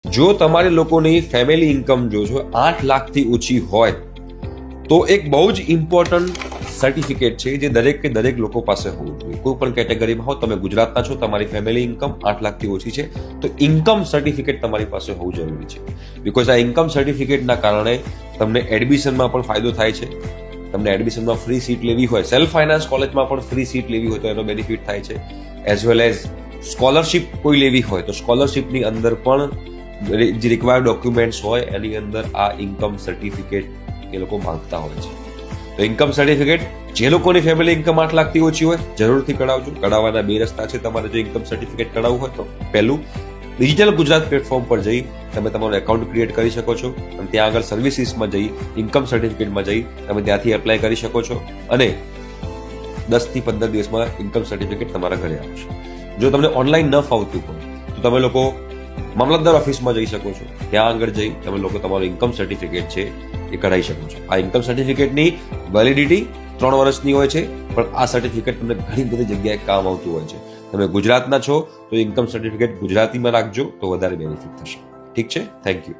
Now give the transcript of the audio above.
જો તમારે લોકોની ફેમિલી ઇન્કમ જો છો 8 લાખથી ઓછી હોય તો એક બહુ જ ઇમ્પોર્ટન્ટ સર્ટિફિકેટ છે જે દરેક કે દરેક લોકો પાસે હોવું જોઈએ. કોઈ પણ કેટેગરીમાં હો, તમે ગુજરાતના છો, તમારી ફેમિલી ઇન્કમ 8 લાખથી ઓછી છે તો ઇન્કમ સર્ટિફિકેટ તમારી પાસે હોવું જરૂરી છે. બીકોઝ આ ઇન્કમ સર્ટિફિકેટના કારણે તમને એડમિશનમાં પણ ફાયદો થાય છે. તમને એડમિશનમાં ફ્રી સીટ લેવી હોય, સેલ્ફ ફાઇનાન્સ કોલેજમાં પણ ફ્રી સીટ લેવી હોય તો એનો બેનિફિટ થાય છે. એઝ વેલ એઝ સ્કોલરશિપ કોઈ લેવી હોય તો સ્કોલરશિપની અંદર પણ જે રિક્વાયર્ડ ડોક્યુમેન્ટ્સ હોય એની અંદર આ ઇન્કમ સર્ટિફિકેટ એ લોકો માંગતા હોય છે. તો ઇન્કમ સર્ટિફિકેટ જે લોકોની ફેમિલી ઇન્કમ 8 લાખથી ઓછી હોય જરૂરથી કઢાવજો. કઢાવવાના 2 રસ્તા છે. તમારે જો ઇન્કમ સર્ટિફિકેટ કઢાવવું હોય તો પહેલું, ડિજિટલ ગુજરાત પ્લેટફોર્મ પર જઈ તમે તમારું એકાઉન્ટ ક્રિએટ કરી શકો છો અને ત્યાં આગળ સર્વિસીસમાં જઈ ઇન્કમ સર્ટિફિકેટમાં જઈ તમે ત્યાંથી એપ્લાય કરી શકો છો અને 10 થી 15 દિવસમાં ઇન્કમ સર્ટિફિકેટ તમારા ઘરે આવશે. જો તમને ઓનલાઈન ન ફાવતું હોય તો તમે લોકો મામલતદાર ઓફિસમાં જઈ શકો છો. ત્યાં આગળ જઈ તમે લોકો તમારું ઇન્કમ સર્ટિફિકેટ છે એ કઢાઈ શકો છો. આ ઇન્કમ સર્ટિફિકેટની વેલિડિટી 3 વર્ષની હોય છે, પણ આ સર્ટિફિકેટ તમને ઘણી બધી જગ્યાએ કામ આવતું હોય છે. તમે ગુજરાતના છો તો ઇન્કમ સર્ટિફિકેટ ગુજરાતીમાં રાખજો તો વધારે બેનિફિટ થશે. ઠીક છે? Thank you.